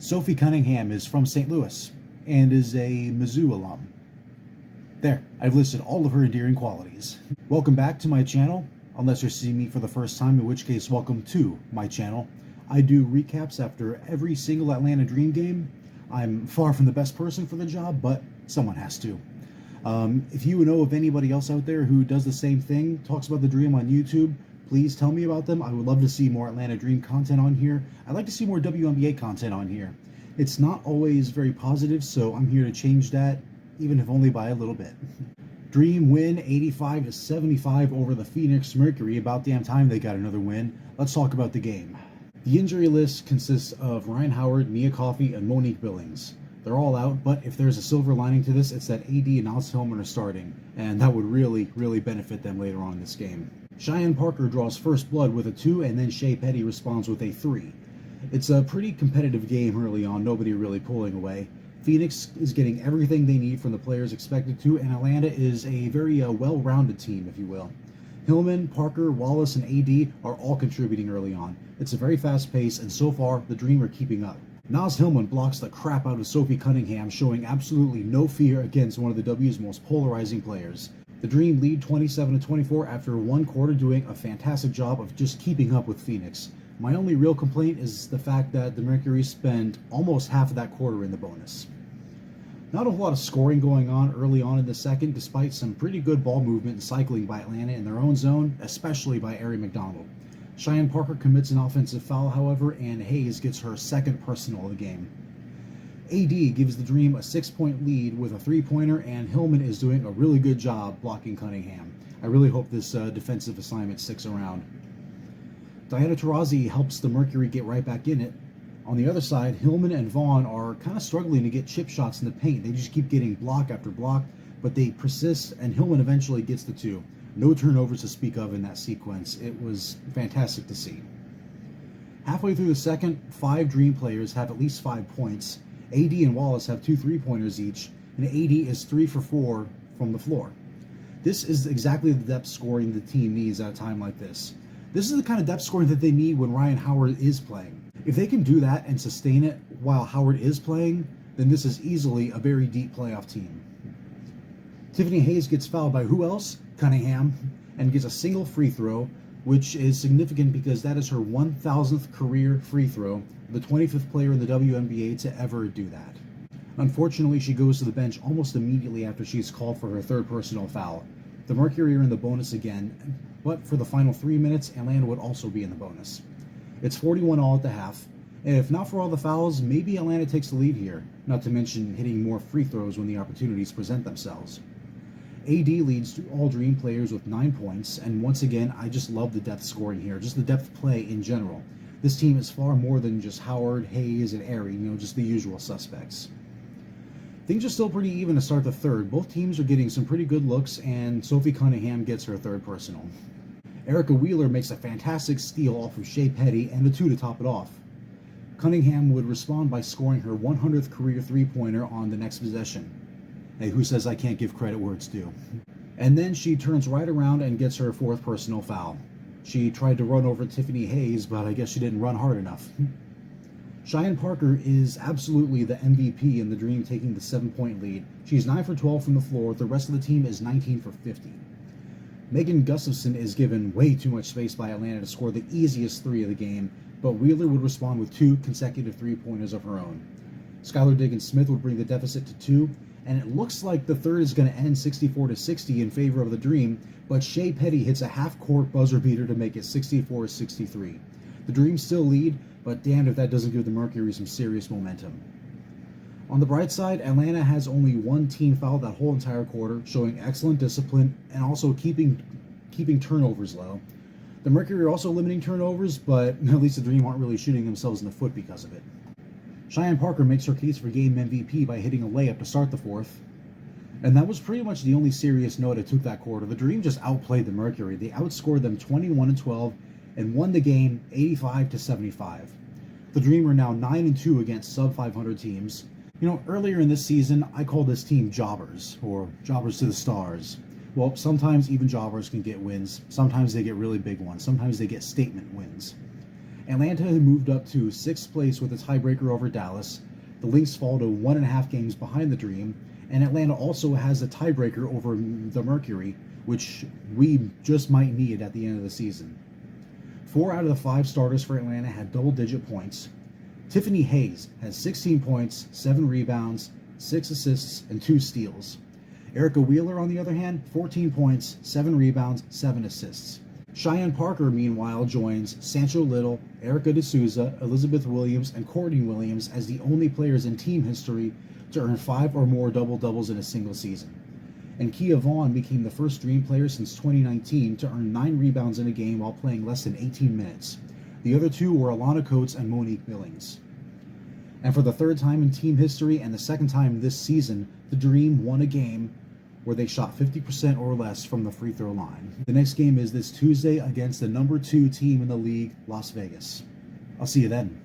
Sophie Cunningham is from St. Louis and is a Mizzou alum. There, I've listed all of her endearing qualities. Welcome back to my channel, unless you're seeing me for the first time, in which case welcome to my channel. I do recaps after every single Atlanta Dream game. I'm far from the best person for the job, but someone has to. If you know of anybody else out there who does the same thing, talks about the Dream on YouTube, please tell me about them. I would love to see more Atlanta Dream content on here. I'd like to see more WNBA content on here. It's not always very positive, so I'm here to change that, even if only by a little bit. Dream win 85-75 over the Phoenix Mercury. About damn time they got another win. Let's talk about the game. The injury list consists of Ryan Howard, Mia Coffey, and Monique Billings. They're all out, but if there's a silver lining to this, it's that AD and Lindholm are starting, and that would really benefit them later on in this game. Cheyenne Parker draws first blood with a 2, and then Shea Petty responds with a 3. It's a pretty competitive game early on, nobody really pulling away. Phoenix is getting everything they need from the players expected to, and Atlanta is a very well-rounded team, if you will. Hillman, Parker, Wallace, and AD are all contributing early on. It's a very fast pace, and so far, the Dream are keeping up. Naz Hillman blocks the crap out of Sophie Cunningham, showing absolutely no fear against one of the W's most polarizing players. The Dream lead 27-24 after one quarter, doing a fantastic job of just keeping up with Phoenix. My only real complaint is the fact that the Mercury spend almost half of that quarter in the bonus. Not a whole lot of scoring going on early on in the second, despite some pretty good ball movement and cycling by Atlanta in their own zone, especially by Ari McDonald. Cheyenne Parker commits an offensive foul, however, and Hayes gets her second personal of the game. AD gives the Dream a 6-point lead with a 3-pointer, and Hillman is doing a really good job blocking Cunningham. I really hope this defensive assignment sticks around. Diana Taurasi helps the Mercury get right back in it. On the other side, Hillman and Vaughn are kind of struggling to get chip shots in the paint. They just keep getting block after block, but they persist, and Hillman eventually gets the 2. No turnovers to speak of in that sequence. It was fantastic to see. Halfway through the second, 5 Dream players have at least 5 points. AD and Wallace have 2 3-pointers each, and AD is 3 for 4 from the floor. This is exactly the depth scoring the team needs at a time like this. This is the kind of depth scoring that they need when Ryan Howard is playing. If they can do that and sustain it while Howard is playing, then this is easily a very deep playoff team. Tiffany Hayes gets fouled by who else? Cunningham, and gets a single free throw, which is significant because that is her 1,000th career free throw, the 25th player in the WNBA to ever do that. Unfortunately, she goes to the bench almost immediately after she's called for her third personal foul. The Mercury are in the bonus again, but for the final 3 minutes, Atlanta would also be in the bonus. It's 41-all at the half, and if not for all the fouls, maybe Atlanta takes the lead here, not to mention hitting more free throws when the opportunities present themselves. AD leads all Dream players with 9 points, and once again, I just love the depth scoring here, just the depth play in general. This team is far more than just Howard, Hayes, and Ari, just the usual suspects. Things are still pretty even to start the third. Both teams are getting some pretty good looks, and Sophie Cunningham gets her third personal. Erica Wheeler makes a fantastic steal off of Shea Petty and the 2 to top it off. Cunningham would respond by scoring her 100th career 3-pointer on the next possession. Hey, who says I can't give credit where it's due? And then she turns right around and gets her 4th personal foul. She tried to run over Tiffany Hayes, but I guess she didn't run hard enough. Cheyenne Parker is absolutely the MVP in the Dream, taking the 7-point lead. She's 9 for 12 from the floor. The rest of the team is 19 for 50. Megan Gustafson is given way too much space by Atlanta to score the easiest 3 of the game, but Wheeler would respond with 2 consecutive 3-pointers of her own. Skylar Diggins-Smith would bring the deficit to 2, and it looks like the third is going to end 64-60 in favor of the Dream, but Shea Petty hits a half-court buzzer beater to make it 64-63. The Dream still lead, but damned if that doesn't give the Mercury some serious momentum. On the bright side, Atlanta has only 1 team foul that whole entire quarter, showing excellent discipline and also keeping turnovers low. The Mercury are also limiting turnovers, but at least the Dream aren't really shooting themselves in the foot because of it. Cheyenne Parker makes her case for game MVP by hitting a layup to start the fourth. And that was pretty much the only serious note I took that quarter. The Dream just outplayed the Mercury. They outscored them 21-12 and won the game 85-75. The Dream are now 9-2 against sub-500 teams. Earlier in this season, I called this team jobbers, or jobbers to the stars. Well, sometimes even jobbers can get wins. Sometimes they get really big ones. Sometimes they get statement wins. Atlanta had moved up to 6th place with a tiebreaker over Dallas. The Lynx fall to 1.5 games behind the Dream, and Atlanta also has a tiebreaker over the Mercury, which we just might need at the end of the season. 4 out of the 5 starters for Atlanta had double-digit points. Tiffany Hayes has 16 points, 7 rebounds, 6 assists, and 2 steals. Erica Wheeler, on the other hand, 14 points, 7 rebounds, 7 assists. Cheyenne Parker, meanwhile, joins Sancho Little, Erica D'Souza, Elizabeth Williams, and Courtney Williams as the only players in team history to earn 5 or more double-doubles in a single season. And Kia Vaughn became the first Dream player since 2019 to earn 9 rebounds in a game while playing less than 18 minutes. The other two were Alana Coates and Monique Billings. And for the 3rd time in team history and the 2nd time this season, the Dream won a game where they shot 50% or less from the free throw line. The next game is this Tuesday against the number 2 team in the league, Las Vegas. I'll see you then.